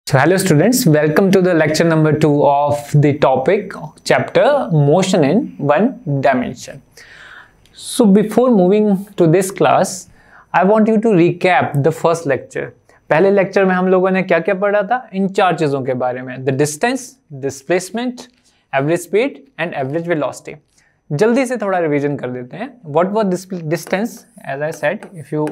So hello students, welcome to the lecture number 2 of the topic chapter motion in one dimension. So before moving to this class, I want you to recap the first lecture. पहले lecture में हम लोगों ने क्या क्या पढ़ा था? इन चार चीजों के बारे में, the distance, displacement, average speed and average velocity. जल्दी से थोड़ा रिवीजन कर देते हैं. What was distance? As I said, if you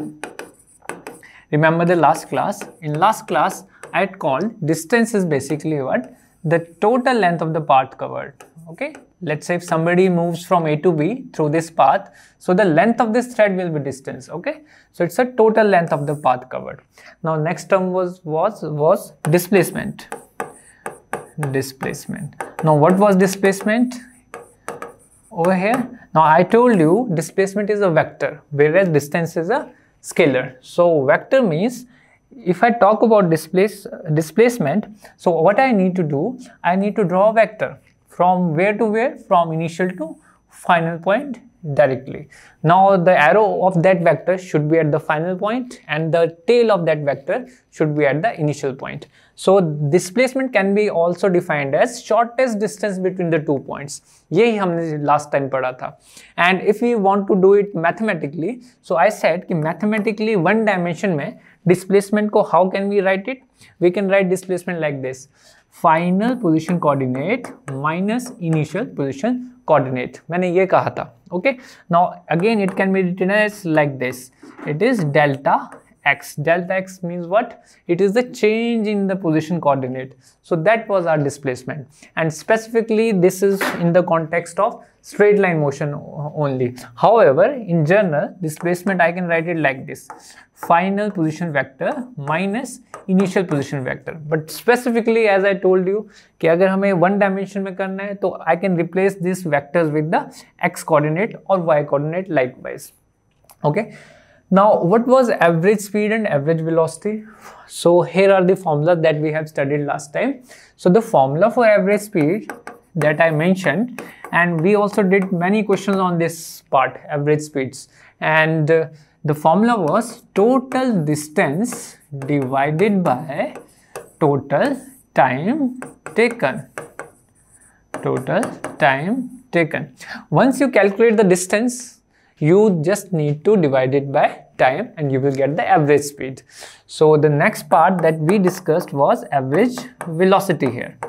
remember the last class, in last class I had called distance is basically what? The total length of the path covered. Okay, let's say if somebody moves from A to B through this path, so the length of this thread will be distance. Okay, so it's a total length of the path covered. Now next term was displacement. Displacement. Now what was displacement over here? Now I told you displacement is a vector, whereas distance is a scalar. So vector means if I talk about displacement, so what I need to do, I need to draw a vector from where to where, from initial to final point directly. Now the arrow of that vector should be at the final point and the tail of that vector should be at the initial point. So displacement can be also defined as shortest distance between the 2 points. यही हमने last time पढ़ा था. And if we want to do it mathematically, so I said कि mathematically one dimension में displacement को how can we write it? We can write displacement like this: final position coordinate minus initial position coordinate. मैंने ये कहा था. Okay. Now again it can be written as like this. It is delta x. Delta x means what? It is the change in the position coordinate. So that was our displacement. And specifically this is in the context of straight line motion only. However, in general, displacement I can write it like this: final position vector minus initial position vector. But specifically as I told you कि अगर हमें one dimension में करना है तो I can replace these vectors with the x coordinate or y coordinate likewise. Okay. Now what was average speed and average velocity? So here are the formulas that we have studied last time. So the formula for average speed that I mentioned, and we also did many questions on this part, average speeds, and the formula was total distance divided by total time taken. Total time taken. Once you calculate the distance, you just need to divide it by time and you will get the average speed. So the next part that we discussed was average velocity here.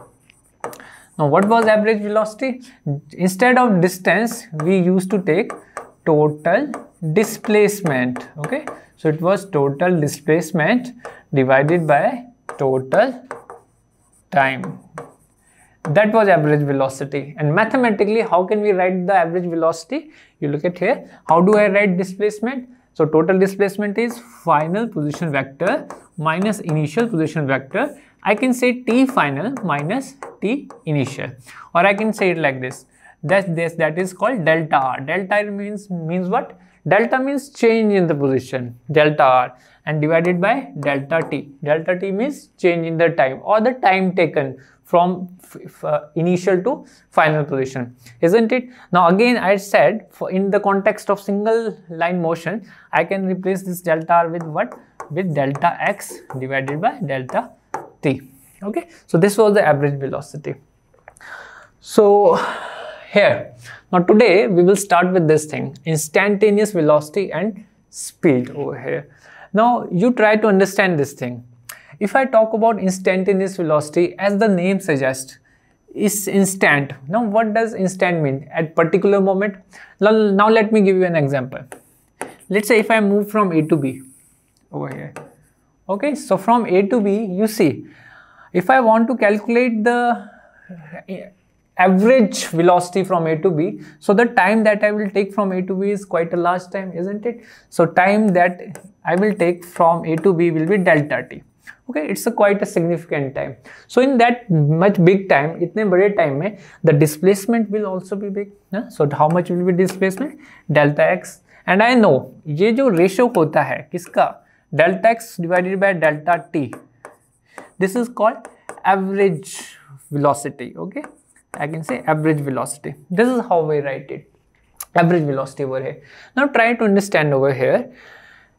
Now what was average velocity? Instead of distance, we used to take total displacement. Okay, so it was total displacement divided by total time. That was average velocity. And mathematically, how can we write the average velocity? You look at here. How do I write displacement? So total displacement is final position vector minus initial position vector. I can say t final minus t initial, or I can say it like this. That is called delta r. Delta r means what? Delta means change in the position, delta r, and divided by delta t. Delta t means change in the time or the time taken from initial to final position, isn't it? Now again I said in the context of single line motion, I can replace this delta r with what? With delta x divided by delta t. Okay, so this was the average velocity. So here, now today we will start with this thing, instantaneous velocity and speed over here. Now you try to understand this thing. If I talk about instantaneous velocity, as the name suggests, is instant. Now what does instant mean? At particular moment. Now let me give you an example. Let's say if I move from A to B over here. Okay, so from A to B, you see, if I want to calculate the average velocity from A to B, so the time that I will take from A to B is quite a large time, isn't it? So time that I will take from A to B will be delta t. Okay, it's quite a significant time. So in that much big time, इतने बड़े time में, the displacement will also be big. So how much will be displacement? Delta x. And I know ये जो ratio होता है किसका? Delta x divided by delta t. This is called average velocity. Okay, I can say average velocity. This is how we write it. Average velocity over here. Now try to understand over here.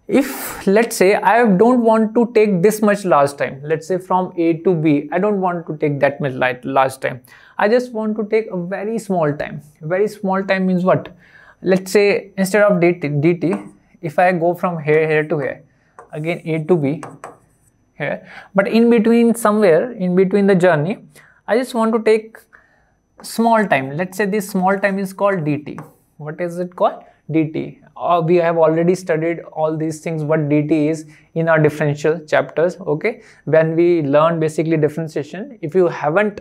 If let's say I don't want to take this much large time, let's say from A to B, I don't want to take that much large time. I just want to take a very small time. Very small time means what? Let's say instead of dt, if I go from here to here, again A to B here, but in between, somewhere in between the journey, I just want to take small time. Let's say this small time is called dt. What is it called? dt. We have already studied all these things, what dt is, in our differential chapters. Okay, when we learn basically differentiation. If you haven't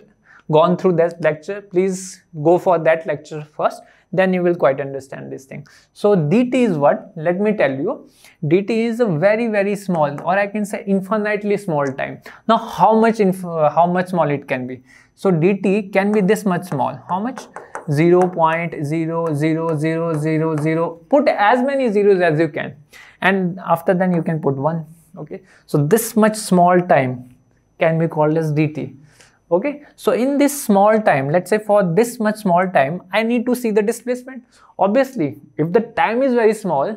gone through that lecture, please go for that lecture first, then you will quite understand this thing. So dt is what? Let me tell you, dt is a very small, or I can say infinitely small time. Now how much small it can be? So dt can be this much small. How much? 0.00000. Put as many zeros as you can, and after then you can put 1. Okay, so this much small time can be called as dt. Okay, so in this small time, let's say for this much small time, I need to see the displacement. Obviously, if the time is very small,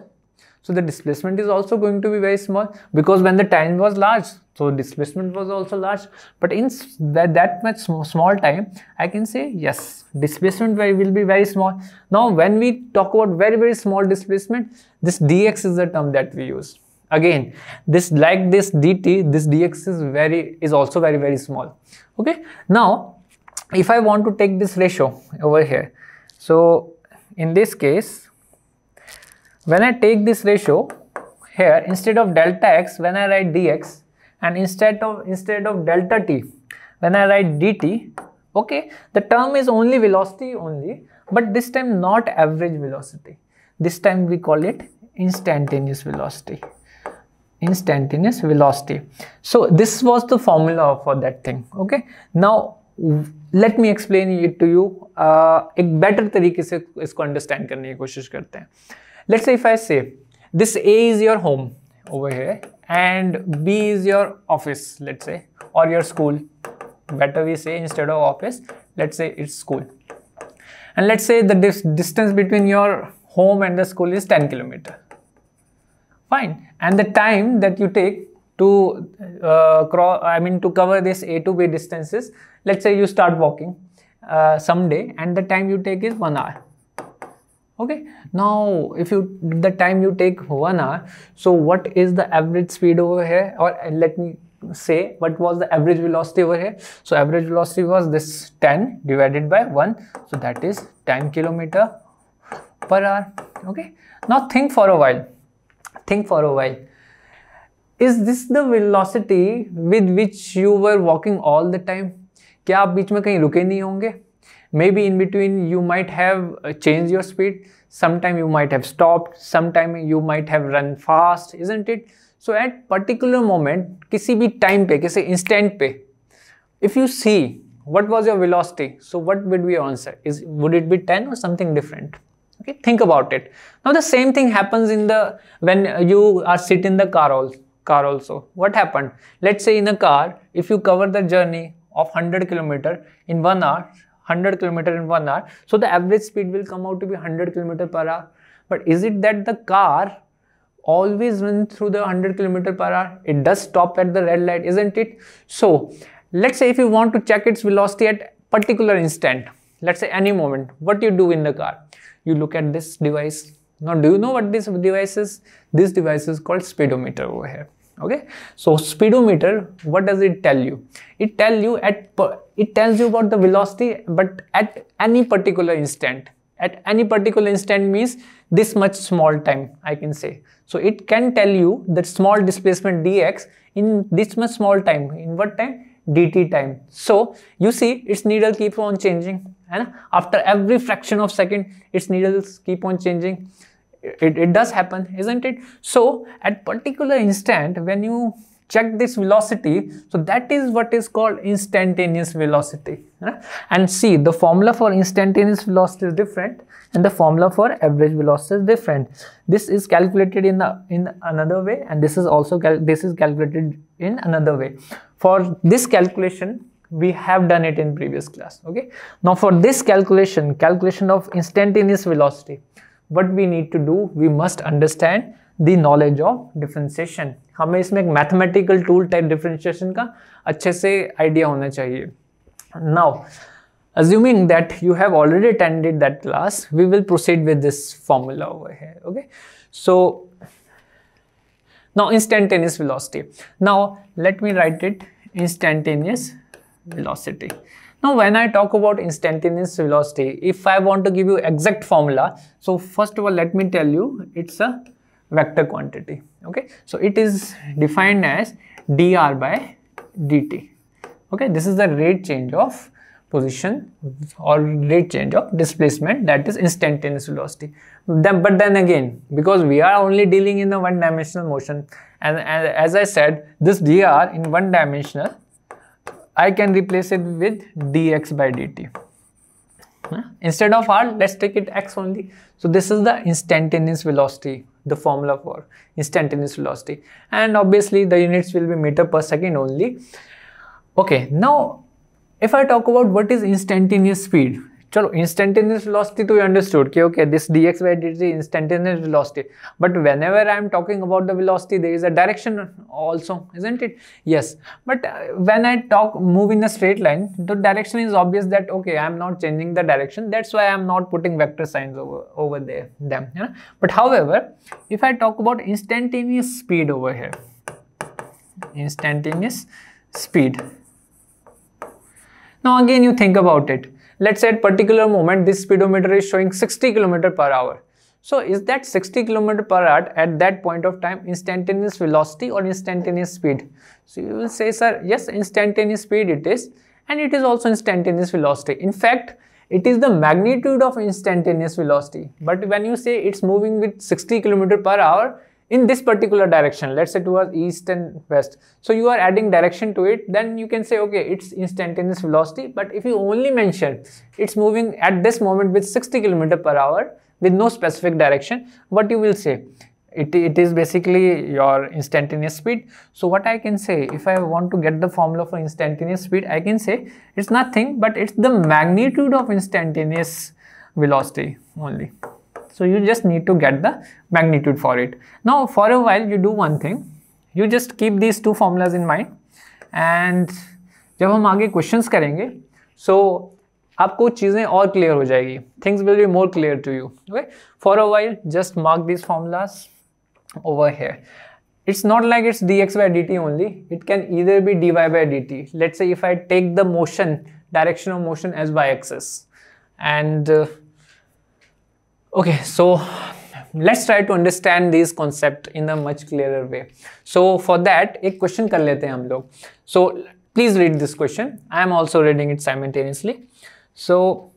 so the displacement is also going to be very small, because when the time was large, so displacement was also large. But in that much small time, I can say yes, displacement will be very small. Now when we talk about very small displacement, this dx is the term that we use. Again, this dt, this dx is also very small. Okay, now if I want to take this ratio over here, so in this case, when I take this ratio here, instead of delta x, when I write dx, and instead of delta t, when I write dt, okay, the term is only velocity only, but this time not average velocity. This time we call it instantaneous velocity. Instantaneous velocity. So this was the formula for that thing. Okay, now let me explain it to you. एक better तरीके से इसको understand करने की कोशिश करते हैं. Let's say if I say this A is your home over here and B is your office, let's say, or your school. Better we say, instead of office, let's say it's school. And let's say the distance between your home and the school is 10 kilometers. Fine. And the time that you take to to cover this A to B distances, let's say you start walking someday, and the time you take is 1 hour. Okay, now if the time you take 1 hour, so what is the average speed over here? Or let me say, what was the average velocity over here? So average velocity was this 10 divided by 1, so that is 10 kilometer per hour. Okay, now think for a while. Is this the velocity with which you were walking all the time? क्या आप बीच में कहीं रुके नहीं होंगे? Maybe in between you might have changed your speed. Sometime you might have stopped. Sometime you might have run fast, isn't it? So at particular moment, किसी भी time पे, किसी instant पे, if you see what was your velocity, so what would be your answer? Would it be 10 or something different? Okay, think about it. Now the same thing happens when you are sit in the car also. What happened? Let's say in a car, if you cover the journey of 100 km in 1 hour, 100 km in 1 hour, so the average speed will come out to be 100 km per hour. But is it that the car always runs through the 100 km per hour? It does stop at the red light, isn't it? So let's say if you want to check its velocity at particular instant, let's say any moment, what you do in the car? You look at this device. Now do you know what this device is? This device is called speedometer over here. Okay, so speedometer, what does it tell you? It tells you about the velocity, but at any particular instant. At any particular instant means this much small time, I can say. So it can tell you that small displacement dx in this much small time. In what time? dt time. So you see its needle keeps on changing, and after every fraction of second its needles keep on changing. It does happen, isn't it? So at particular instant, when you check this velocity, so that is what is called instantaneous velocity. And see, the formula for instantaneous velocity is different, and the formula for average velocity is different. This is calculated in another way, and this is calculated in another way. For this calculation, we have done it in previous class. Okay, now for this calculation of instantaneous velocity, what we need to do, we must understand the knowledge of differentiation. हमें इसमें एक mathematical tool type differentiation का अच्छे से idea होना चाहिए। Now assuming that you have already attended that class, we will proceed with this formula over here. Okay, so now instantaneous velocity. Now let me write it, instantaneous velocity. Now when I talk about instantaneous velocity, if I want to give you exact formula, so first of all let me tell you it's a vector quantity. Okay, so it is defined as dr by dt. Okay, this is the rate change of position or rate change of displacement, that is instantaneous velocity. But then again, because we are only dealing in the one dimensional motion, and as I said, this dr in one dimensional, I can replace it with dx by dt. Instead of r, let's take it x only. So this is the instantaneous velocity, the formula for instantaneous velocity, and obviously the units will be meter per second only. Okay, now if I talk about what is instantaneous speed, chalo, instantaneous velocity to you understood, okay, okay, this dx by dt is instantaneous velocity, but whenever I am talking about the velocity, there is a direction also, isn't it? Yes, but when I move in a straight line, the direction is obvious that, okay, I am not changing the direction, that's why I am not putting vector signs over there, them, you know? But however, if I talk about instantaneous speed over here, instantaneous speed, now again you think about it. Let's say at particular moment this speedometer is showing 60 km per hour. So is that 60 km per hour at that point of time instantaneous velocity or instantaneous speed? So you will say, sir, yes, instantaneous speed it is, and it is also instantaneous velocity. In fact, it is the magnitude of instantaneous velocity. But when you say it's moving with 60 km per hour, in this particular direction, let's say towards east and west, so you are adding direction to it, then you can say, okay, it's instantaneous velocity. But if you only mention it's moving at this moment with 60 km per hour with no specific direction, what you will say? It is basically your instantaneous speed. So what I can say, if I want to get the formula for instantaneous speed, I can say it's nothing but it's the magnitude of instantaneous velocity only. So you just need to get the magnitude for it. Now for a while you do one thing, you just keep these two formulas in mind, and जब हम आगे questions करेंगे, so आपको चीजें और clear हो जाएगी. Things will be more clear to you. Okay? For a while, just mark these formulas over here. It's not like it's dx by dt only. It can either be dy by dt. Let's say if I take the motion, direction of motion as y-axis, and okay, so let's try to understand these concept in a much clearer way. So for that, एक question कर लेते हैं हम लोग. So please read this question. I am also reading it simultaneously. So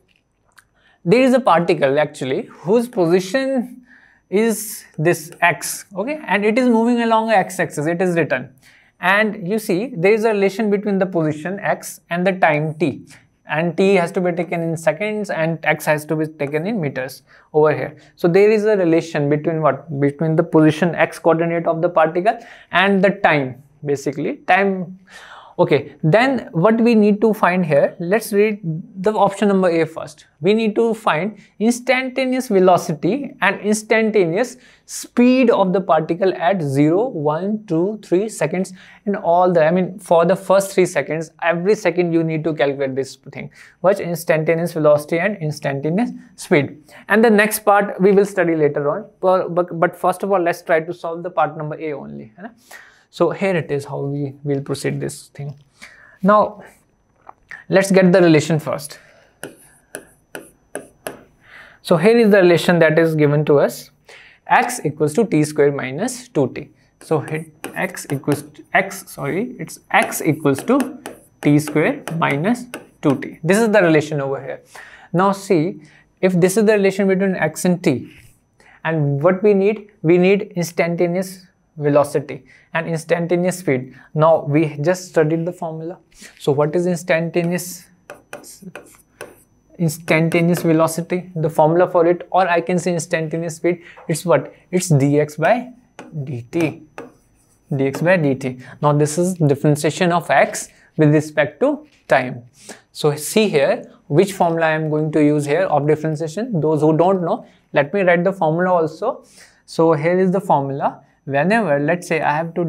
there is a particle actually whose position is this x, okay, and it is moving along the x-axis. It is written, and you see there is a relation between the position x and the time t. And t has to be taken in seconds and x has to be taken in meters over here. So there is a relation between what? Between the position x coordinate of the particle and the time, basically time. Okay, then what we need to find here, let's read the option number A first. We need to find instantaneous velocity and instantaneous speed of the particle at 0, 1, 2, 3 seconds and all the, I mean for the first 3 seconds, every second you need to calculate this thing, which instantaneous velocity and instantaneous speed. And the next part we will study later on, but first of all let's try to solve the part number A only. Right? So here it is how we will proceed this thing. Now let's get the relation first. So here is the relation that is given to us. X equals to t square minus 2t. So here x equals to t square minus 2t. This is the relation over here. Now see, if this is the relation between x and t, and what we need instantaneous velocity and instantaneous speed. Now we just studied the formula. So what is instantaneous velocity? The formula for it, or I can say instantaneous speed, it's what? It's dx by dt. Dx by dt. Now this is differentiation of x with respect to time. So see here which formula I am going to use here of differentiation. Those who don't know, let me write the formula also. So here is the formula. Whenever, let's say, I have to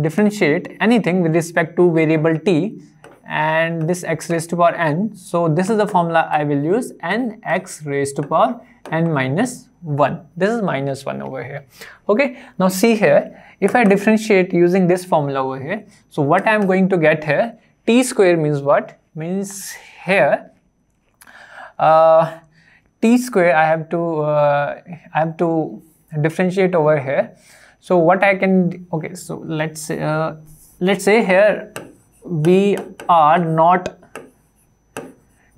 differentiate anything with respect to variable t and this x raised to power n, so this is the formula I will use, n x raised to power n minus 1. This is minus 1 over here. Okay, now see here, if I differentiate using this formula over here, so what I am going to get here, t square means what? Means here t square I have to differentiate over here. So what I can, okay, so let's say here we are not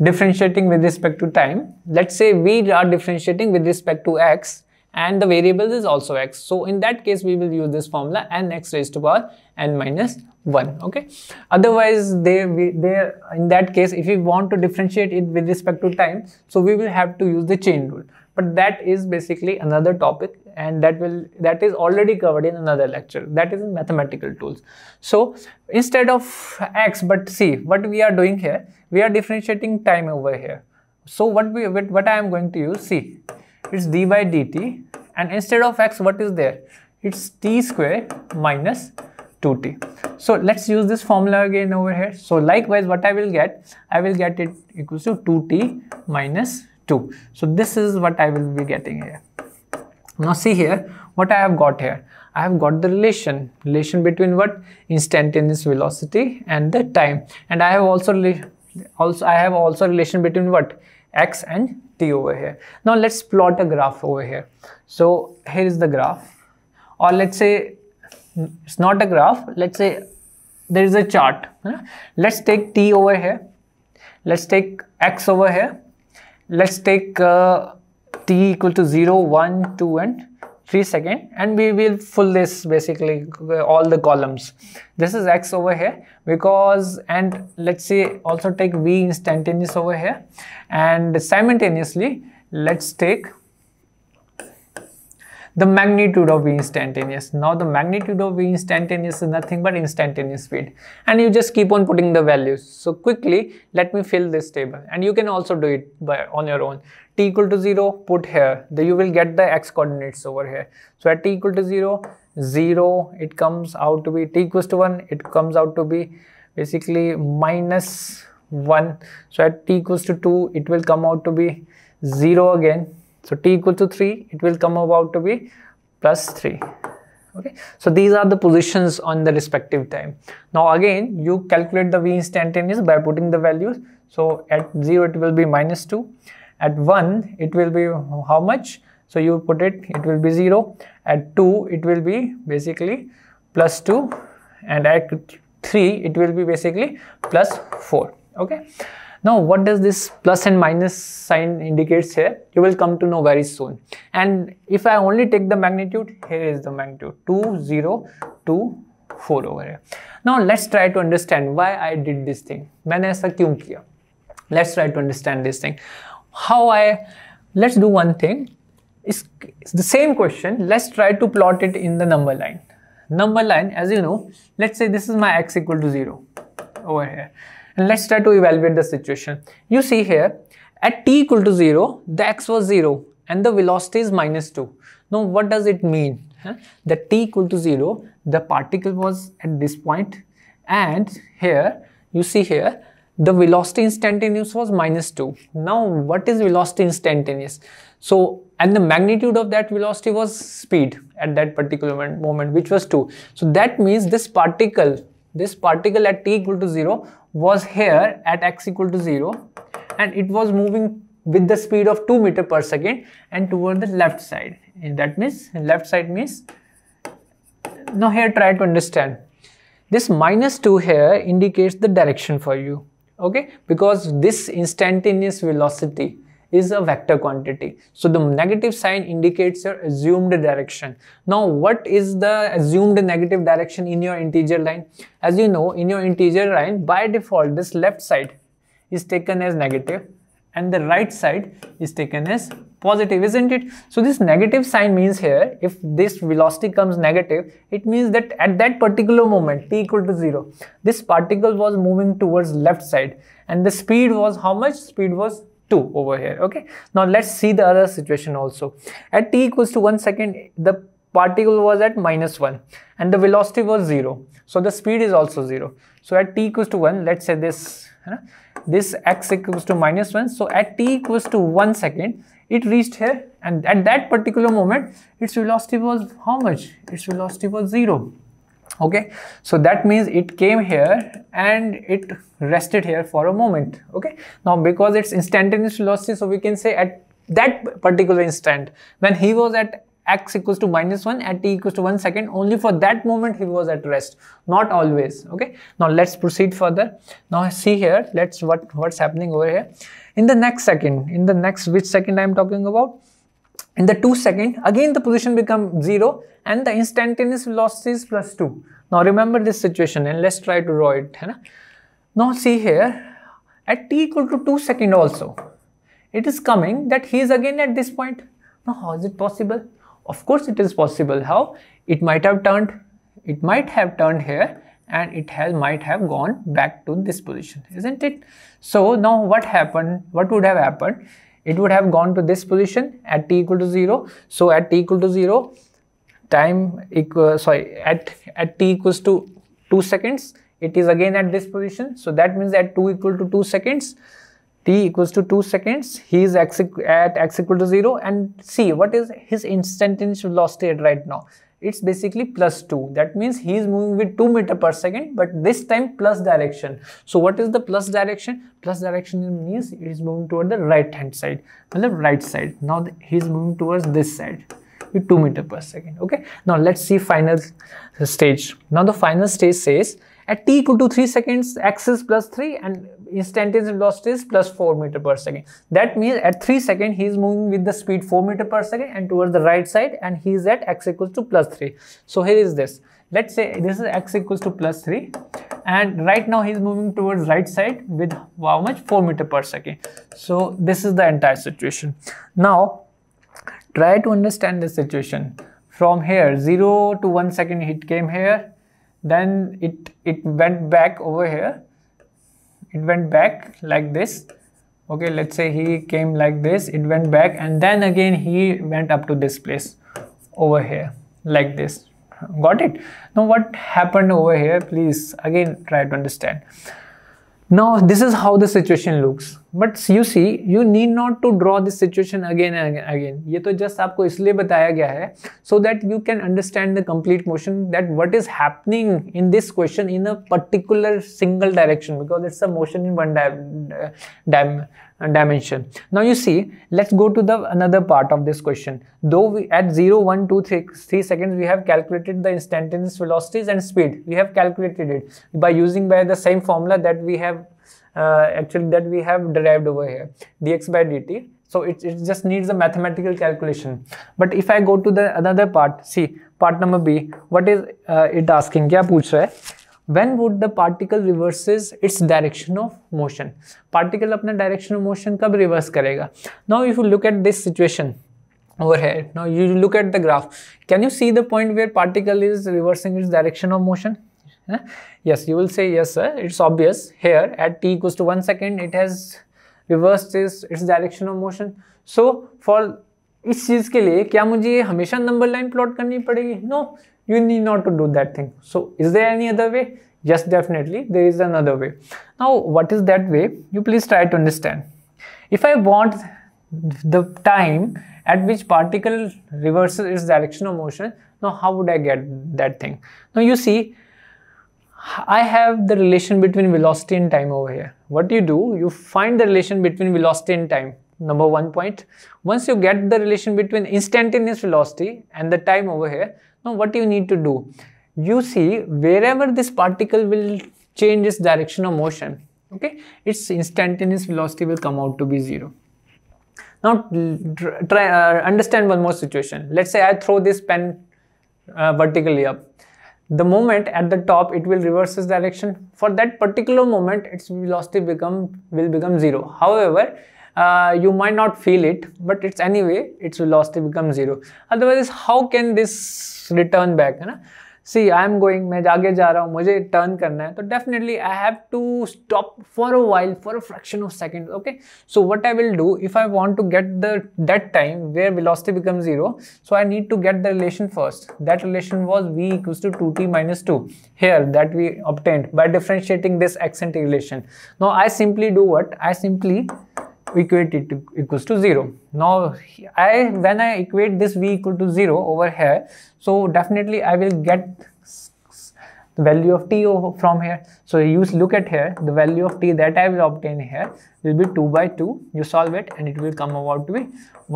differentiating with respect to time. Let's say we are differentiating with respect to x and the variable is also x. So in that case we will use this formula, n x raised to power n minus 1. Okay, otherwise in that case, if we want to differentiate it with respect to time, so we will have to use the chain rule, but that is basically another topic, and that is already covered in another lecture, that is in mathematical tools. So instead of x, but see what we are doing here, we are differentiating time over here. So what I am going to use, see, it's d by dt, and instead of x, what is there? It's t square minus 2t. So let's use this formula again over here. So likewise, what I will get it equals to 2t minus 2. So this is what I will be getting here. Now see here, what I have got here. I have got the relation between what? Instantaneous velocity and the time. And I have also relation between what? X and t over here. Now let's plot a graph over here. So here is the graph, or let's say it's not a graph, let's say there is a chart. Let's take t over here, let's take x over here, let's take t equal to 0, 1, 2 and 3 seconds, and we will fill this basically all the columns. This is x over here, because, and let's say also take v instantaneous over here, and simultaneously let's take the magnitude of v instantaneous. Now the magnitude of v instantaneous is nothing but instantaneous speed, and you just keep on putting the values. So quickly let me fill this table, and you can also do it on your own. T equal to 0, put here, you will get the x coordinates over here. So at t equal to 0, 0, it comes out to be, t equals to 1, it comes out to be basically minus 1. So at t equals to 2, it will come out to be 0 again. So t equal to 3, it will come about to be plus 3. Okay, so these are the positions on the respective time. Now again, you calculate the v instantaneous by putting the values. So at 0, it will be minus 2. At 1, it will be how much? So you put it will be 0. At 2, it will be basically plus 2. And at 3, it will be basically plus 4. Okay. Now, what does this plus and minus sign indicates here? You will come to know very soon. And if I only take the magnitude, here is the magnitude 2, 0, 2, 4 over here. Now, let's try to understand why I did this thing. मैंने ऐसा क्यों किया? Let's try to understand this thing. Let's do one thing. It's the same question. Let's try to plot it in the number line. Number line, as you know, let's say this is my x equal to 0 over here. And let's try to evaluate the situation. You see here, at t equal to 0, the x was 0 and the velocity is minus 2. Now, what does it mean? That t equal to 0, the particle was at this point, and here, you see here, the velocity instantaneous was minus 2. Now, what is velocity instantaneous? So, and the magnitude of that velocity was speed at that particular moment, which was 2. So, that means this particle at t equal to 0 was here at x equal to 0, and it was moving with the speed of 2 meters per second and toward the left side. And that means, left side means, now here try to understand. This minus 2 here indicates the direction for you. Okay, because this instantaneous velocity is a vector quantity. So the negative sign indicates your assumed direction. Now, what is the assumed negative direction in your integer line? As you know, in your integer line, by default, this left side is taken as negative and the right side is taken as positive, isn't it? So this negative sign means here, if this velocity comes negative, it means that at that particular moment, t equal to 0, this particle was moving towards left side, and the speed was how much? Speed was 2 over here. Okay, now let's see the other situation also. At t equals to 1 second, the particle was at -1 and the velocity was 0, so the speed is also 0. So at t equals to 1, let's say this x equals to -1, so at t equals to 1 second it reached here, and at that particular moment its velocity was how much? Its velocity was 0. Okay, so that means it came here and it rested here for a moment. Okay, now because it's instantaneous velocity, so we can say at that particular instant when he was at x equals to -1 at t equals to 1 second, only for that moment he was at rest, not always. Okay, now let's proceed further. Now see here, let's what's happening over here. In the next second, in the next, which second I am talking about? In the 2 second, again the position becomes 0 and the instantaneous velocity is +2. Now remember this situation and let's try to draw it. Now see here, at t equal to 2 second also, it is coming that he is again at this point. Now how is it possible? Of course it is possible. How? It might have turned here and it might have gone back to this position, isn't it? So now what happened? What would have happened? It would have gone to this position at t equal to 0. So at t equal to 0, at t equals to 2 seconds, it is again at this position. So that means at 2 equal to 2 seconds, t equals to 2 seconds, he is at x equal to 0, and see what is his instantaneous velocity at right now. It's basically +2. That means he is moving with 2 meters per second, but this time plus direction. So what is the plus direction? Plus direction means it is moving toward the right hand side, the right side. Now he is moving towards this side with 2 meters per second. Okay, now let's see final stage. Now the final stage says at t equal to 3 seconds, x is +3 and instantaneous velocity is +4 meters per second. That means at 3 seconds he is moving with the speed 4 meters per second and towards the right side, and he is at x equals to +3. So here is this. Let's say this is x equals to +3 and right now he is moving towards right side with how much? 4 meters per second. So this is the entire situation. Now try to understand this situation. From here 0 to 1 second it came here, then it went back over here. It went back like this. Okay, let's say he came like this, it went back, and then again he went up to this place over here like this. Got it? Now what happened over here? Please again try to understand. Now this is how the situation looks, but you see you need not to draw this situation again and again. ये तो just आपको इसलिए बताया गया है so that you can understand the complete motion, that what is happening in this question in a particular single direction, because it's a motion in one dimension. Now you see, let's go to the another part of this question. Though we at 0, 1, 2, 3 seconds we have calculated the instantaneous velocities and speed. We have calculated it by using the same formula that we have derived over here, dx by dt. So it just needs a mathematical calculation. But if I go to the another part, see part number B, what is it asking? क्या पूछ रहा है? When would the particle reverses its direction of motion? Particle अपना direction of motion कब reverse करेगा? Now if you look at this situation over here, now you look at the graph. Can you see the point where particle is reversing its direction of motion? Yes, you will say yes sir, it's obvious. Here at t equals to 1 second it has reversed its direction of motion. So for इस चीज के लिए क्या मुझे हमेशा number line plot करनी पड़ेगी? No, you need not to do that thing. So is there any other way? Yes, definitely there is another way. Now what is that way? You please try to understand. If I want the time at which particle reverses its direction of motion, now how would I get that thing? Now you see, I have the relation between velocity and time over here. What you do, you find the relation between velocity and time. Number 1 point. Once you get the relation between instantaneous velocity and the time over here, now what you need to do? You see, wherever this particle will change its direction of motion, okay, its instantaneous velocity will come out to be 0. Now try understand one more situation. Let's say I throw this pen vertically up. The moment at the top it will reverse its direction. For that particular moment its velocity will become 0. However, you might not feel it, but it's anyway its velocity becomes 0. Otherwise, how can this return back? See I am going, मैं आगे जा रहा हूँ, मुझे turn करना है, तो definitely I have to stop for a while, for a fraction of second. Okay, so what I will do if I want to get that time where velocity becomes 0, so I need to get the relation first. That relation was v equals to 2t minus 2 here, that we obtained by differentiating this x and t relation. Now I simply do what? I simply equate it to equals to 0. Now when I equate this v equal to 0 over here, so definitely I will get the value of t from here. So you look at here, the value of t that I will obtain here will be 2 by 2. You solve it and it will come about to be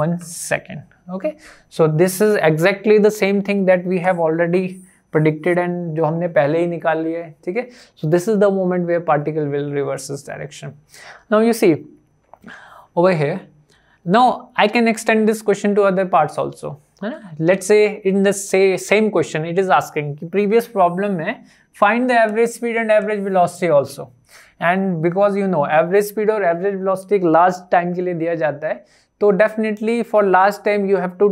1 second. Okay, so this is exactly the same thing that we have already predicted and जो हमने पहले ही निकाल लिया है. ठीक है, so this is the moment where particle will reverse its direction. Now you see over here, now I can extend this question to other parts also. Let's say in the same question it is asking कि previous problem में find the average speed and average velocity also, and because you know average speed और average velocity large time के लिए दिया जाता है, तो definitely for large time you have to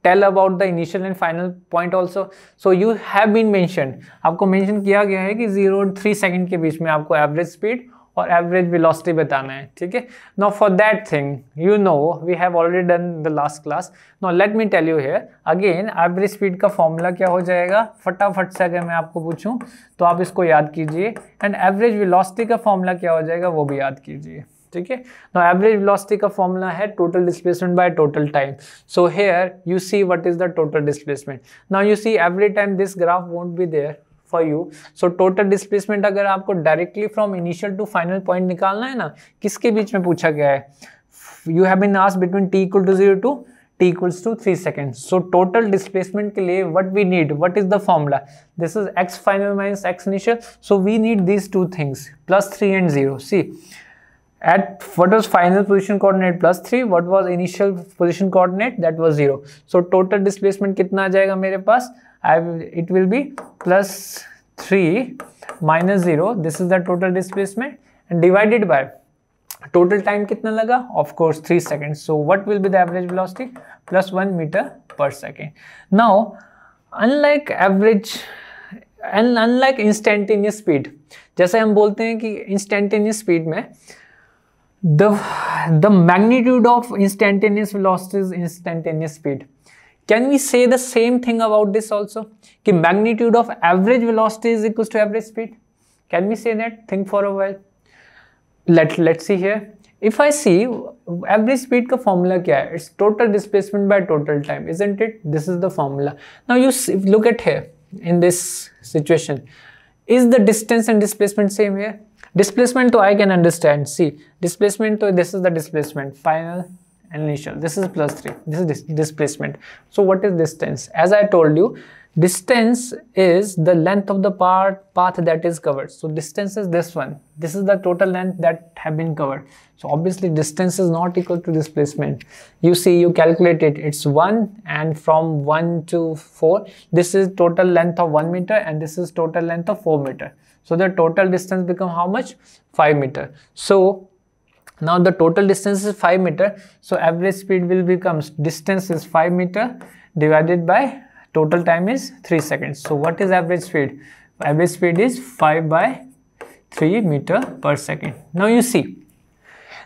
tell about the initial and final point also. So you have been mentioned, आपको mention किया गया है कि 0 और 3 सेकंड के बीच में आपको average speed और एवरेज वेलोसिटी बताना है. ठीक है, now for that thing you know we have already done the last class. Now let me tell you here again, average speed का फॉर्मूला क्या हो जाएगा, फटाफट से अगर मैं आपको पूछूं तो आप इसको याद कीजिए, एंड एवरेज वेलोसिटी का फॉर्मूला क्या हो जाएगा वो भी याद कीजिए. ठीक है, नाउ एवरेज वेलोसिटी का फॉर्मूला है total displacement by total time. So here you see what is the total displacement. Now you see every time this graph won't be there for you. So total displacement अगर आपको directly from initial to final point निकालना है ना, किसके बीच में पूछा गया है, you have been asked between t equal to 0 to t equals to 3 seconds. So total displacement के लिए what we need, what is the formula, this is x final minus x initial. So we need these two things, plus 3 and 0. See, at what was final position coordinate plus 3, what was initial position coordinate, that was 0. So total displacement कितना आ जाएगा मेरे पास, it will be plus 3 minus 0, this is the total displacement, and divided by total time कितना लगा, of course 3 seconds. So what will be the average velocity, plus 1 meter per second. Now unlike average and unlike instantaneous speed, जैसे हम बोलते हैं कि instantaneous speed में the magnitude of instantaneous velocity is instantaneous speed. Can we say the same thing about this also? कि magnitude of average velocity is equals to average speed. Can we say that? Think for a while. Let's see here. If I see average speed का formula क्या है? It's total displacement by total time, isn't it? This is the formula. Now you look at here in this situation. Is the distance and displacement same here? Displacement तो I can understand. See, displacement तो this is the displacement final and initial. This is plus 3. This is displacement. So what is distance? As I told you, distance is the length of the path that is covered. So distance is this one. This is the total length that have been covered. So obviously distance is not equal to displacement. You see, you calculate it. It's 1, and from 1 to 4, this is total length of 1 meter, and this is total length of 4 meter. So the total distance become how much? 5 meter. So now the total distance is 5 meter. So average speed will become, distance is 5 meter divided by total time is 3 seconds. So what is average speed? Average speed is 5 by 3 meter per second. Now you see,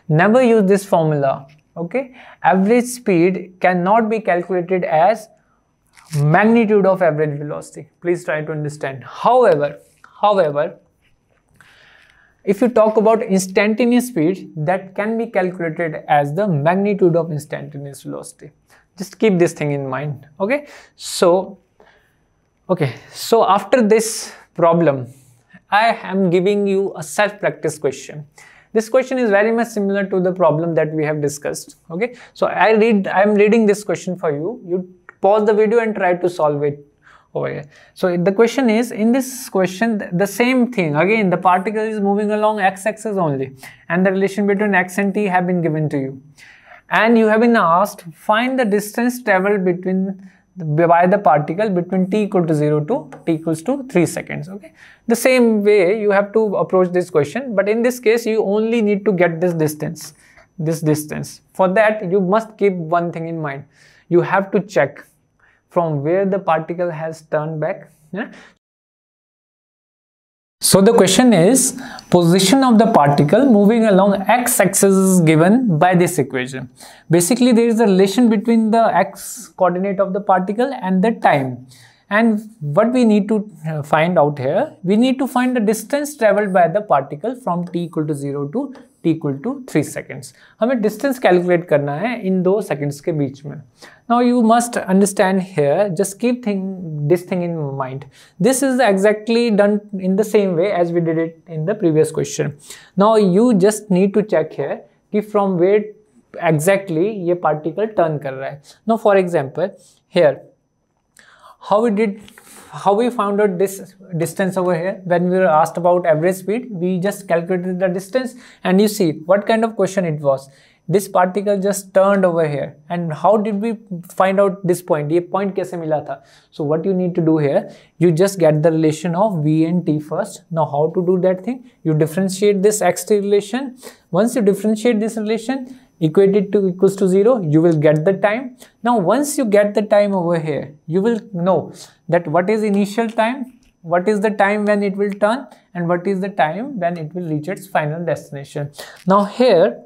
never use this formula. Okay, average speed cannot be calculated as magnitude of average velocity. Please try to understand. However, if you talk about instantaneous speed, that can be calculated as the magnitude of instantaneous velocity. Just keep this thing in mind. Okay, so after this problem, I am giving you a self-practice question. This question is very much similar to the problem that we have discussed. Okay, so I am reading this question for you. You pause the video and try to solve it over here. So the question is, in this question, the same thing again, the particle is moving along x-axis only, and the relation between x and t have been given to you, and you have been asked find the distance traveled by the particle between t equal to 0 to t equals to 3 seconds. Okay, the same way you have to approach this question, but in this case you only need to get this distance. For that you must keep one thing in mind. You have to check from where the particle has turned back. Yeah? So the question is, position of the particle moving along x-axis is given by this equation. Basically, there is a relation between the x coordinate of the particle and the time. And what we need to find out here, we need to find the distance traveled by the particle from t equal to 0 to t equal to 3 seconds. हमें distance calculate करना है इन 2 seconds के बीच में. Now you must understand here, just keep this thing in mind. This is exactly done in the same way as we did it in the previous question. Now you just need to check here कि from where exactly ये particle turn कर रहा है. Now for example, here, how we found out this distance over here? When we were asked about average speed, we just calculated the distance, and you see what kind of question it was. This particle just turned over here, and how did we find out this point? ये point कैसे मिला था? So what you need to do here, you just get the relation of v and t first. Now how to do that thing? You differentiate this x-t relation. Once you differentiate this relation, equate it to equals to 0, you will get the time. Now once you get the time over here, you will know that what is initial time, what is the time when it will turn, and what is the time when it will reach its final destination. Now here,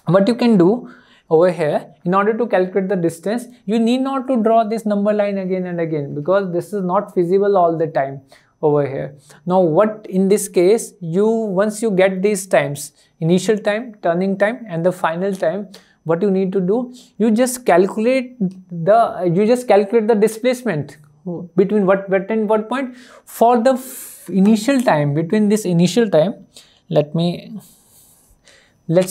what you can do over here, in order to calculate the distance, you need not to draw this number line again and again, because this is not feasible all the time over here. Now what in this case, once you get these times, initial time, turning time, and the final time, what you need to do, you just calculate the displacement between what and what point for the initial time. Between this initial time, let's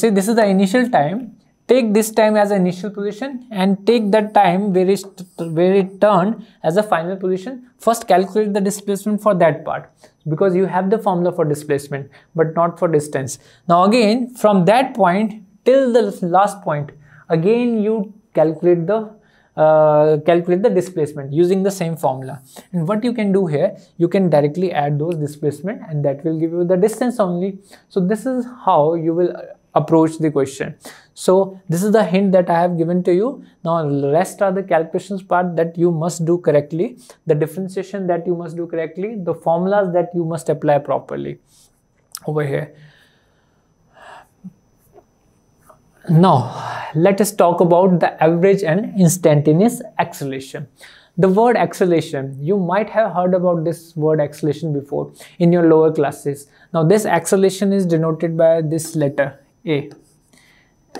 say this is the initial time. Take this time as an initial position and take that time where it turned as a final position. First calculate the displacement for that part, because you have the formula for displacement but not for distance. Now again, from that point till the last point, again you calculate the displacement using the same formula. And what you can do here, you can directly add those displacement, and that will give you the distance only. So this is how you will approach the question. So this is the hint that I have given to you. Now the rest are the calculations part that you must do correctly, the differentiation that you must do correctly, the formulas that you must apply properly over here. Now let us talk about the average and instantaneous acceleration. The word acceleration, you might have heard about this word acceleration before in your lower classes. Now this acceleration is denoted by this letter A,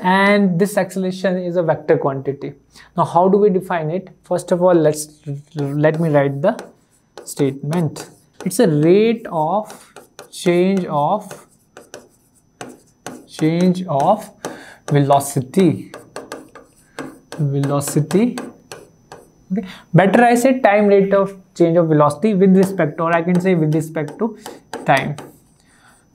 and this acceleration is a vector quantity. Now how do we define it? First of all, let me write the statement. It's a rate of change of velocity. Okay. Better I say time rate of change of velocity with respect, or I can say with respect to time.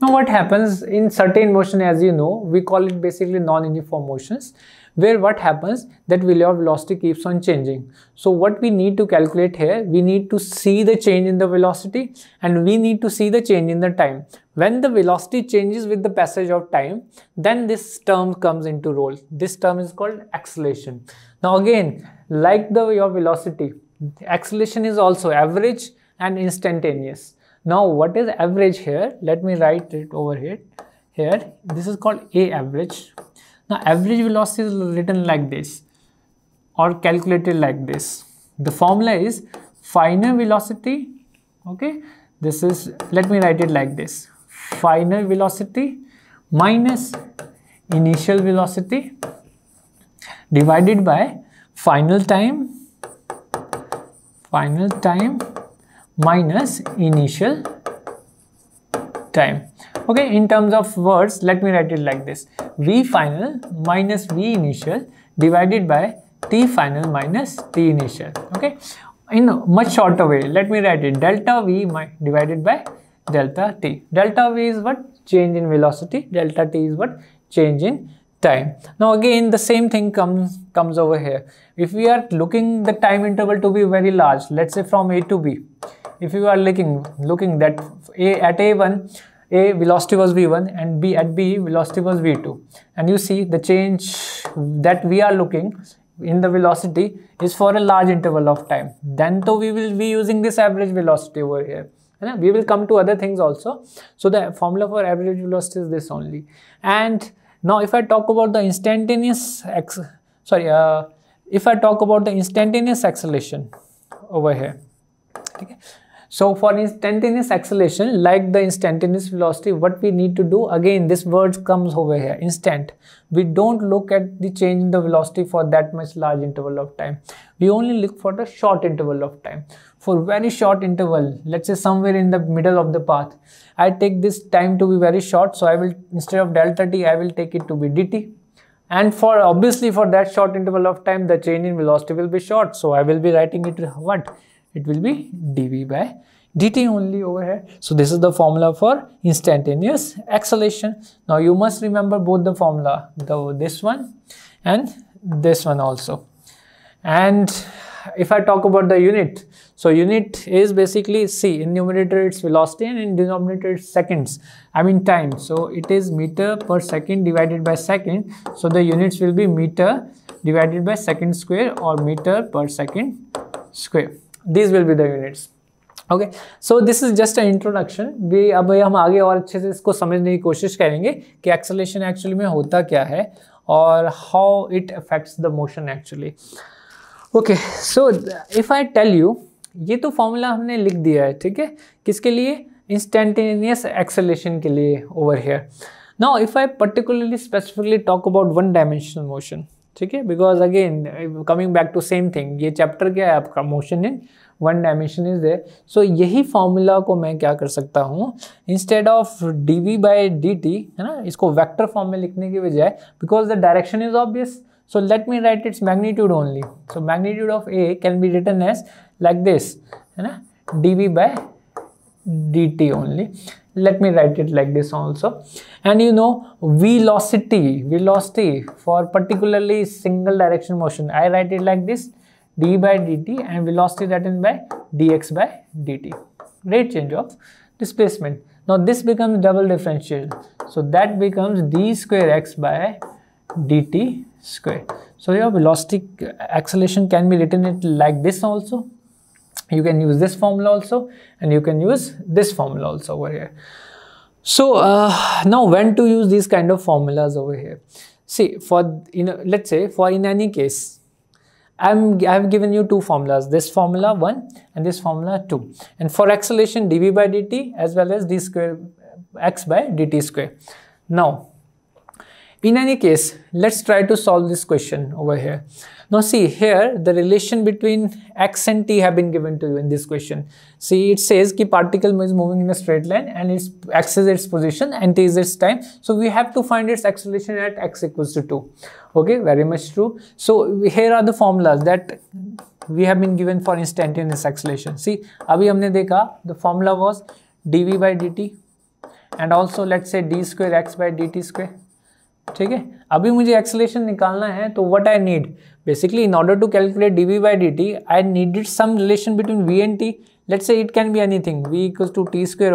Now what happens in certain motion, as you know, we call it basically non-uniform motions, where what happens that velocity keeps on changing. So what we need to calculate here, we need to see the change in the velocity, and we need to see the change in the time. When the velocity changes with the passage of time, then this term comes into role. This term is called acceleration. Now again, like your velocity, acceleration is also average and instantaneous. Now what is average here? Let me write it over here. This is called A average. Now average velocity is written like this or calculated like this. The formula is final velocity. Okay, this is, let me write it like this: final velocity minus initial velocity divided by final time minus initial time. Okay, in terms of words, let me write it like this: V final minus V initial divided by T final minus T initial. Okay, in a much shorter way, let me write it: delta V divided by delta T. Delta V is what? Change in velocity. Delta T is what? Change in time. Now again, the same thing comes over here. If we are looking the time interval to be very large, let's say from A to B, if you are looking that at A1, A velocity was V1 and at B velocity was V2, and you see the change that we are looking in the velocity is for a large interval of time, then we will be using this average velocity over here. है ना. We will come to other things also. So the formula for average velocity is this only. And now if I talk about the instantaneous if I talk about the instantaneous acceleration over here, okay. So for instantaneous acceleration, like the instantaneous velocity, what we need to do, again this word comes over here, instant. We don't look at the change in the velocity for that much large interval of time. We only look for the short interval of time. For very short interval, let's say somewhere in the middle of the path, I take this time to be very short, so I will, instead of delta t, I will take it to be dt. And for obviously for that short interval of time, the change in velocity will be short, so I will be writing it what? It will be dv by dt only over here. So this is the formula for instantaneous acceleration. Now you must remember both the formula, this one and this one also. And if I talk about the unit, so unit is basically, see, in numerator it's velocity and in denominator it's seconds, I mean time. So it is meter per second divided by second. So the units will be meter divided by second square or meter per second square. These will be the units. Okay, so this is just an introduction. भी अब हम आगे और अच्छे से इसको समझने की कोशिश करेंगे कि acceleration actually में होता क्या है और how it affects the motion actually. Okay, so if I tell you, ये तो फॉर्मूला हमने लिख दिया है, ठीक है, किसके लिए? Instantaneous acceleration के लिए over here. Now if I particularly specifically talk about one dimensional motion, ठीक है, because again coming back to same thing, ये चैप्टर क्या है आपका, motion in one dimension is there. So यही फॉर्मूला को मैं क्या कर सकता हूँ, instead of dv by dt, है ना, इसको वेक्टर फॉर्म में लिखने की बजाय, because the direction is obvious, so let me write its magnitude only. So magnitude of a can be written as like this, है ना, dv by dt only. Let me write it like this also. And you know, velocity for particularly single direction motion, I write it like this, d by dt, and velocity written by dx by dt, rate change of displacement. Now this becomes double differential, so that becomes d square x by dt square. So your velocity acceleration can be written it like this also. You can use this formula also, and you can use this formula also over here. So now when to use these kind of formulas over here? See, for let's say for in any case, I have given you two formulas, this formula 1 and this formula 2, and for acceleration dv by dt as well as d square x by dt square. Now in any case, let's try to solve this question over here. Now see here, the relation between x and t have been given to you in this question. See, it says ki particle is moving in a straight line and its x is its position and t is its time. So we have to find its acceleration at x equals to 2. Okay, very much true. So here are the formulas that we have been given for instantaneous acceleration. See, abhi humne dekha, the formula was dv by dt and also let's say d square x by dt square. ठीक है, अभी मुझे acceleration निकालना है, तो what I need basically in order to calculate dv by dt, I needed some relation between v and t. Let's say it can be anything, v equals to t square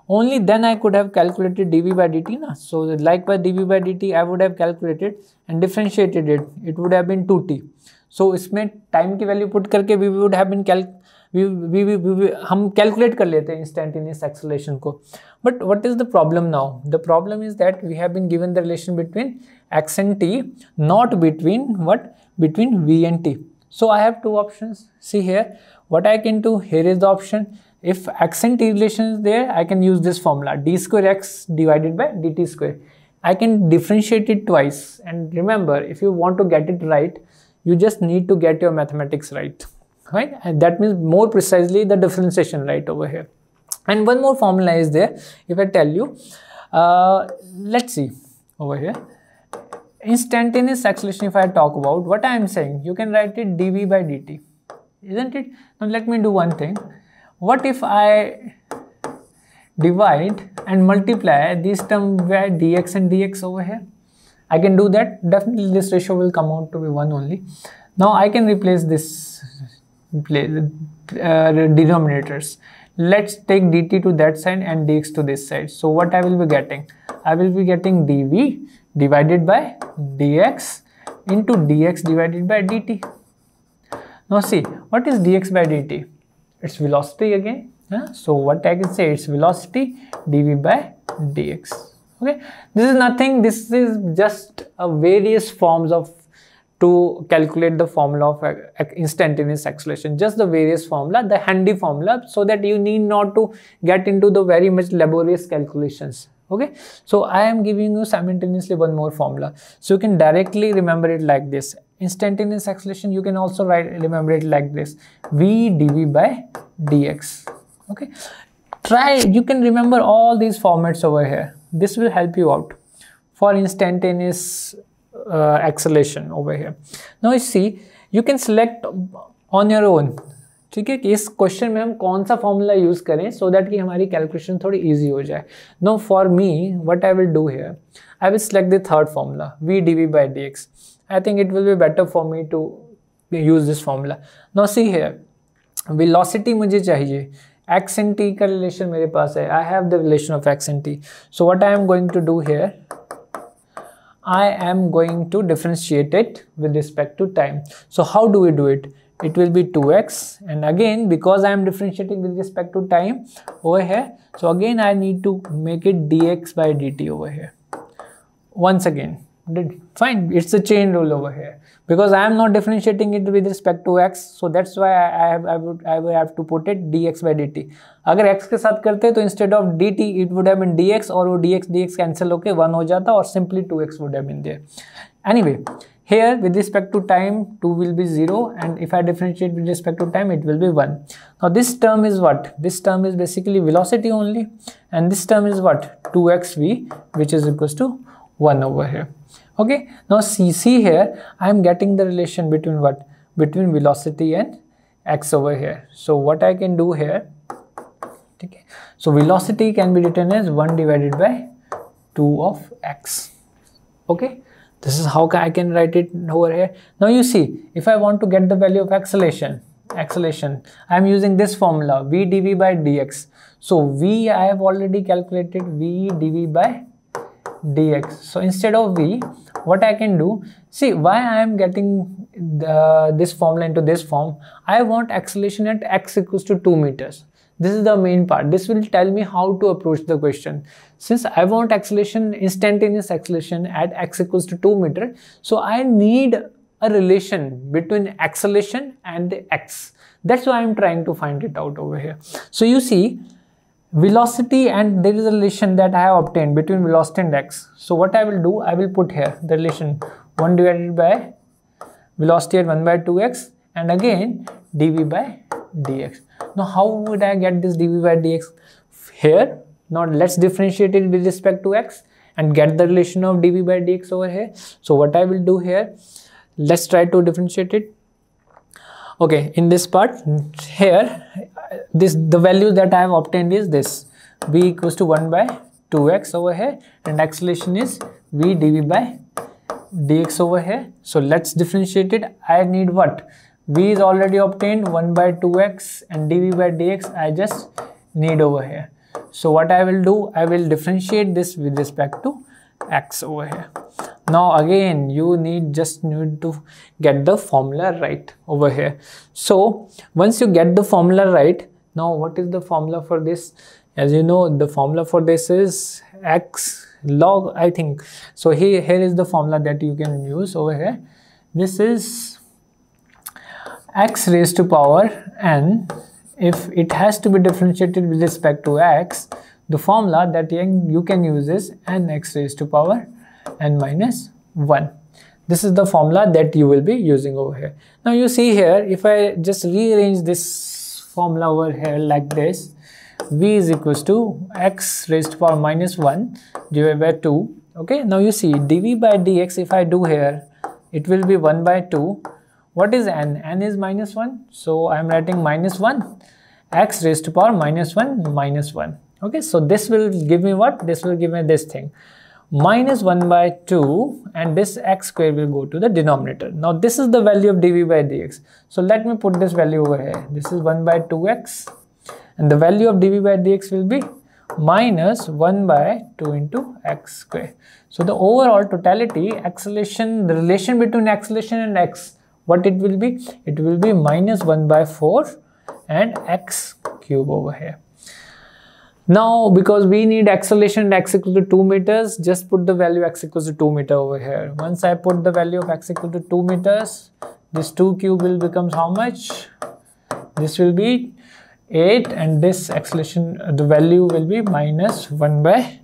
only then I could have calculated dv by dt ना. So likewise dv by dt I would have calculated and differentiated it, it would have been 2t. So इसमें time की value put करके we would have been हम calculate कर लेते हैं instantaneous acceleration को. But what is the problem now? The problem is that we have been given the relation between x and t, not between what? Between v and t. So I have two options. See here, what I can do here is the option, if x and t relation is there, I can use this formula d square x divided by dt square. I can differentiate it twice, and remember, if you want to get it right, you just need to get your mathematics right. Right, and that means more precisely the differentiation right over here. And one more formula is there. If I tell you, let's see over here, instantaneous acceleration, if I talk about, what I am saying, you can write it dv by dt, isn't it? Now let me do one thing. What if I divide and multiply this term by dx and dx over here? I can do that. Definitely this ratio will come out to be 1 only. Now I can replace this denominators. Let's take dt to that side and dx to this side. So what I will be getting? I will be getting dv divided by dx into dx divided by dt. Now see, what is dx by dt? It's velocity again. So what I can say, it's velocity dv by dx. Okay, this is nothing, this is just a various forms of to calculate the formula of instantaneous acceleration, just the various formula, the handy formula, so that you need not to get into the very much laborious calculations. Okay, so I am giving you simultaneously one more formula, so you can directly remember it like this. Instantaneous acceleration, you can also remember it like this, v dv by dx. Okay, you can remember all these formats over here. This will help you out for instantaneous acceleration over here. Now you see, you can select on your own. ठीक है कि इस question में हम कौन सा formula use करें so that कि हमारी कैलकुलेशन थोड़ी इजी हो जाए. No for me what I will do here, I will select the third formula v dv by dx. I think it will be better for me to use this formula. Now see here, velocity मुझे चाहिए, x and t का relation मेरे पास है. I have the relation of x and t. So what I am going to do here, I am going to differentiate it with respect to time. So how do we do it? It will be 2x, and again because I am differentiating with respect to time over here, so again I need to make it dx by dt over here. Once again, fine, it's a chain rule over here because I am not differentiating it with respect to x, so that's why I would have to put it dx by dt. अगर x के साथ करते तो instead of dt it would have been dx, और वो dx cancel होके 1 हो जाता और simply 2x would have been there. Anyway, here with respect to time 2 will be 0, and if I differentiate with respect to time it will be 1. Now this term is what? This term is basically velocity only, and this term is what? 2xv, which is equals to 1 over here. Okay, now see here, I am getting the relation between what? Between velocity and x over here. So what I can do here, okay, so velocity can be written as 1 divided by 2 of x. Okay, this is how I can write it over here. Now you see, if I want to get the value of acceleration, I am using this formula, v dv by dx. So v, I have already calculated v dv by dx. So instead of v, what I can do, see why I am getting this formula into this form. I want acceleration at x equals to 2 meters. This is the main part. This will tell me how to approach the question. Since I want acceleration, instantaneous acceleration at x equals to 2 meters, so I need a relation between acceleration and the x. That's why I am trying to find it out over here. So you see, velocity, and there is a relation that I have obtained between velocity and x. So what I will do, I will put here the relation 1 divided by velocity at 1 by 2x, and again dv by dx. Now how would I get this dv by dx? Here, now let's differentiate it with respect to x and get the relation of dv by dx over here. So what I will do here, let's try to differentiate it. Okay, in this part here, the value that I have obtained is this, v equals to 1 by 2x over here, and acceleration is v dv by dx over here. So let's differentiate it. I need what? V is already obtained, 1 by 2x, and dv by dx I just need over here. So what I will do, I will differentiate this with respect to x over here. Now again, you just need to get the formula right over here. So once you get the formula right, now what is the formula for this? As you know, the formula for this is x log, I think. So here is the formula that you can use over here. This is x raised to power n. If it has to be differentiated with respect to x, the formula that you can use is nx raised to power n minus 1. This is the formula that you will be using over here. Now you see here, if I just rearrange this formula over here like this, v is equals to x raised to power minus 1 divided by 2. Okay, now you see dv by dx, if I do here, it will be 1 by 2. What is n? N is minus 1. So I am writing minus 1, x raised to power minus 1 minus 1. Okay, so this will give me what? This will give me this thing, minus 1 by 2, and this x square will go to the denominator. Now this is the value of dv by dx. So let me put this value over here. This is 1 by 2x, and the value of dv by dx will be minus 1 by 2 into x square. So the overall totality acceleration, the relation between acceleration and x, what it will be? It will be minus 1 by 4 and x cube over here. Now, because we need acceleration at x equal to 2 meters, just put the value x equals to 2 meter over here. Once I put the value of x equal to 2 meters, this 2 cube will become how much? This will be 8, and this acceleration, the value will be minus 1 by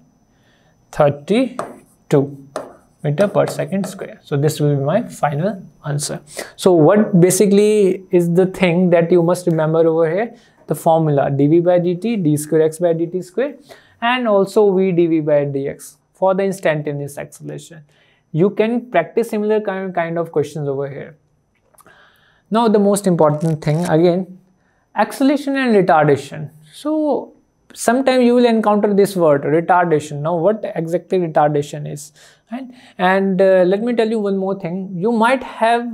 32 meter per second square. So this will be my final answer. So what basically is the thing that you must remember over here? The formula dv by dt, d square x by dt square, and also v dv by dx for the instantaneous acceleration. You can practice similar kind of questions over here. Now the most important thing again, acceleration and retardation. So sometimes you will encounter this word retardation. Now what exactly retardation is, right? And let me tell you one more thing. You might have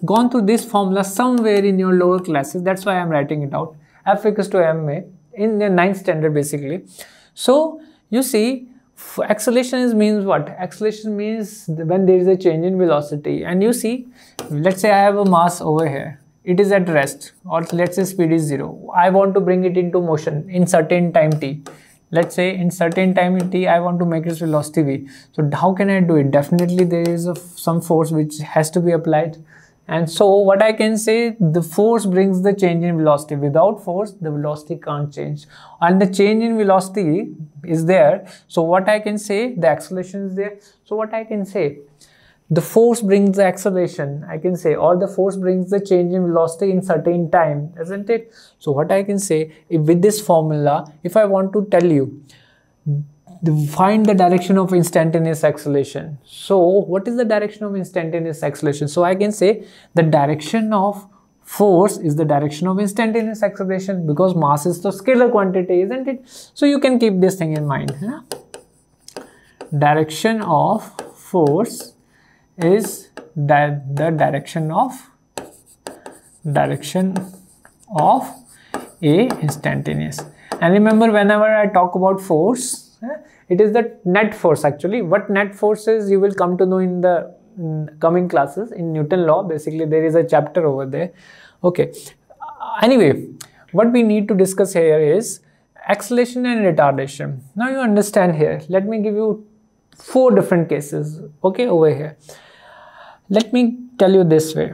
gone through this formula somewhere in your lower classes. That's why I'm writing it out. F equals to ma in the 9th standard basically. So you see, acceleration means what? Acceleration means when there is a change in velocity. And you see, let's say I have a mass over here. It is at rest, or let's say speed is 0. I want to bring it into motion in certain time t. Let's say in certain time t, I want to make its velocity v. So how can I do it? Definitely there is some force which has to be applied. And so what I can say, the force brings the change in velocity. Without force, the velocity can't change. And the change in velocity is there. So what I can say, the acceleration is there. So what I can say, the force brings the acceleration, I can say, or the force brings the change in velocity in certain time, isn't it? So what I can say, if with this formula, if I want to tell you, find the direction of instantaneous acceleration. So what is the direction of instantaneous acceleration? So I can say the direction of force is the direction of instantaneous acceleration, because mass is the scalar quantity, isn't it? So you can keep this thing in mind. Yeah? Direction of force is the direction of a instantaneous. And remember, whenever I talk about force, it is the net force actually. What net force is, you will come to know in the coming classes in Newton law. Basically there is a chapter over there. Okay, anyway, what we need to discuss here is acceleration and retardation. Now you understand here, let me give you 4 different cases. Okay, over here, let me tell you this way.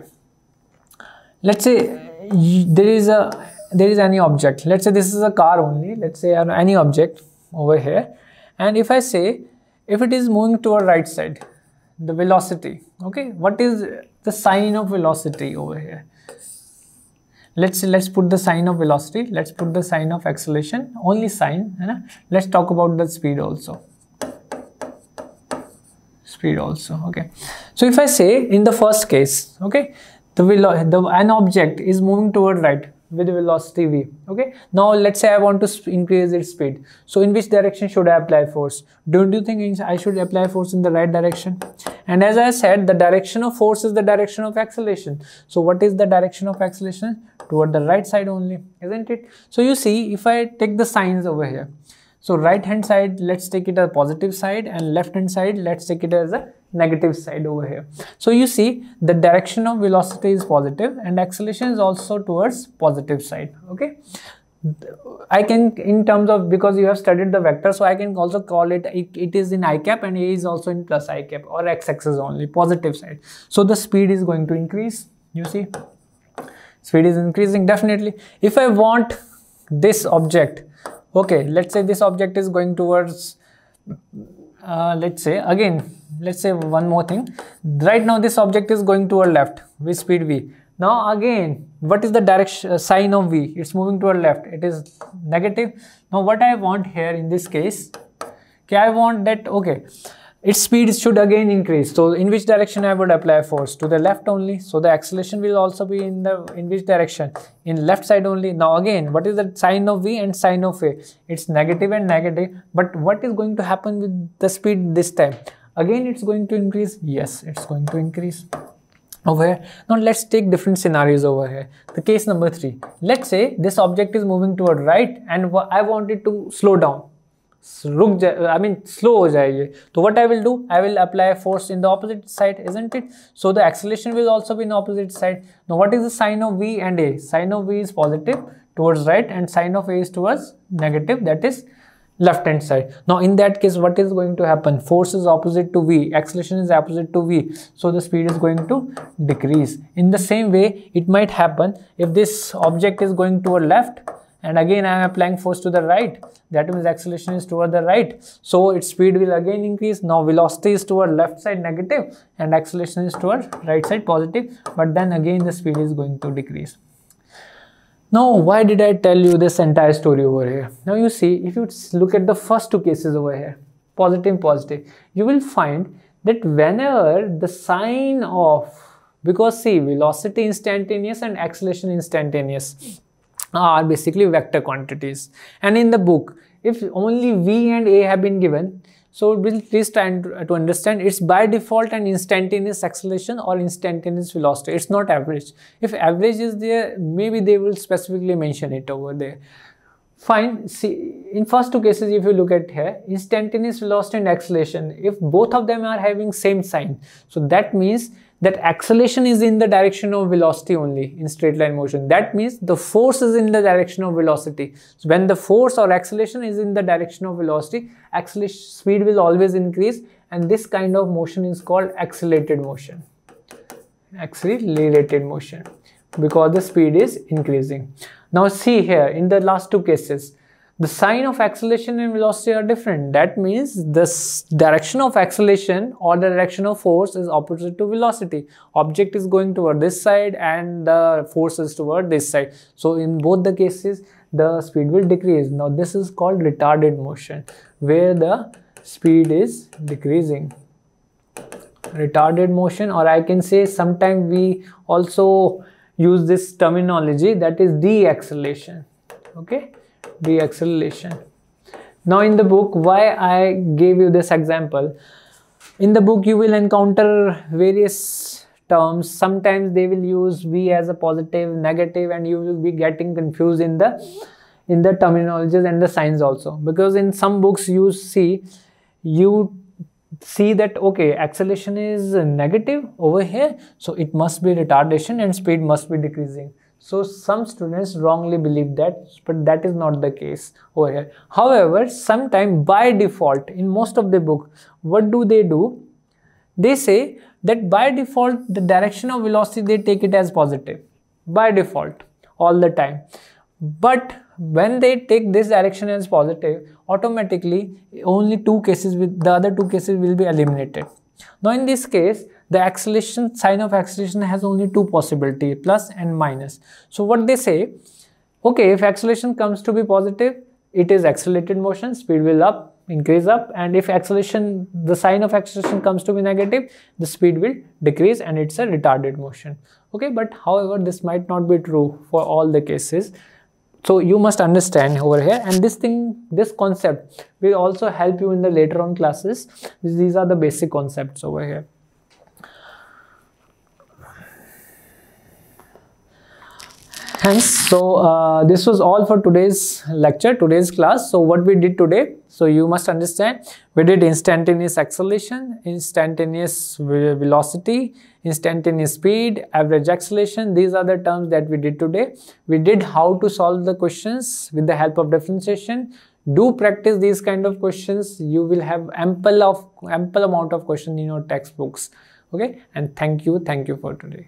Let's say there is any object. Let's say this is a car only. Let's say any object over here, and if I say, if it is moving toward right side, the velocity, okay, what is the sign of velocity over here? Let's put the sign of velocity, let's put the sign of acceleration, only sign. Let's talk about the speed also. Okay, so if I say in the first case, okay, an object is moving toward right with velocity v. Okay, now let's say I want to increase its speed. So in which direction should I apply force? Don't you think I should apply force in the right direction? And as I said, the direction of force is the direction of acceleration. So what is the direction of acceleration? Toward the right side only, isn't it? So you see, if I take the signs over here, so right hand side, let's take it as a positive side, and left hand side, let's take it as a negative side over here. So you see, the direction of velocity is positive and acceleration is also towards positive side. Okay, I can, in terms of, because you have studied the vector, so I can also call it is in I cap, and A is also in plus I cap, or x-axis only, positive side. So the speed is going to increase. You see, speed is increasing definitely. If I want this object, okay, let's say this object is going towards, let's say one more thing. Right now this object is going toward left with speed v. Now again, what is the direction sign of v? It's moving toward left. It is negative. Now what I want here in this case, okay, I want that, okay, its speed should again increase. So in which direction I would apply force? To the left only. So the acceleration will also be in which direction? In left side only. Now again, what is the sign of v and sign of a? It's negative and negative. But what is going to happen with the speed this time? Again, it's going to increase. Yes, it's going to increase over here. Now let's take different scenarios over here. The case number 3. Let's say this object is moving toward right, and I want it to slow down. रुक जाए, I mean slow हो जाएगी, तो what I will do, I will apply force in the opposite side, isn't it? So the acceleration will also be in the opposite side. Now what is the sign of V and A? Sign of V is positive towards right and sign of A is towards negative, that is left hand side. Now in that case, what is going to happen? Force is opposite to V, acceleration is opposite to V, so the speed is going to decrease. In the same way, it might happen if this object is going toward left and again I am applying force to the right, that means acceleration is toward the right, so its speed will again increase. Now velocity is toward left side negative and acceleration is toward right side positive, but then again the speed is going to decrease. Now why did I tell you this entire story over here? Now you see, if you look at the first two cases over here, positive, positive, you will find that whenever the sign of, because see, velocity instantaneous and acceleration instantaneous are basically vector quantities, and in the book if only V and A have been given, so please try to understand it's by default an instantaneous acceleration or instantaneous velocity. It's not average. If average is there, maybe they will specifically mention it over there. Fine. See, in first two cases, if you look at here, instantaneous velocity and acceleration, if both of them are having same sign, so that means that acceleration is in the direction of velocity only in straight line motion. That means the force is in the direction of velocity. So when the force or acceleration is in the direction of velocity, acceleration speed will always increase, and this kind of motion is called accelerated motion. Accelerated motion, because the speed is increasing. Now see here, in the last two cases, the sign of acceleration and velocity are different. That means the direction of acceleration or the direction of force is opposite to velocity. Object is going toward this side and the force is toward this side. So in both the cases, the speed will decrease. Now this is called retarded motion, where the speed is decreasing. Retarded motion, or I can say sometimes we also use this terminology, that is deceleration. Okay, deceleration. Now in the book, why I gave you this example, in the book you will encounter various terms. Sometimes they will use V as a positive, negative, and you will be getting confused in the terminologies and the signs also, because in some books you see that okay, acceleration is negative over here, so it must be retardation and speed must be decreasing. So some students wrongly believe that, but that is not the case over here. However, sometime by default in most of the book, what do? They say that by default the direction of velocity they take it as positive by default all the time. But when they take this direction as positive, automatically only two cases, with the other two cases will be eliminated. Now in this case, the acceleration, sign of acceleration has only two possibilities, plus and minus. So what they say, okay, if acceleration comes to be positive, it is accelerated motion, speed will increase up, and if acceleration, the sign of acceleration comes to be negative, the speed will decrease and it's a retarded motion. Okay, but however, this might not be true for all the cases. So you must understand over here, and this concept will also help you in the later on classes. These are the basic concepts over here. Hence, so this was all for today's lecture, today's class. So what we did today, so you must understand, we did instantaneous acceleration, instantaneous velocity, instantaneous speed, average acceleration. These are the terms that we did today. We did how to solve the questions with the help of differentiation. Do practice these kind of questions. You will have ample amount of questions in your textbooks. Okay, and thank you for today.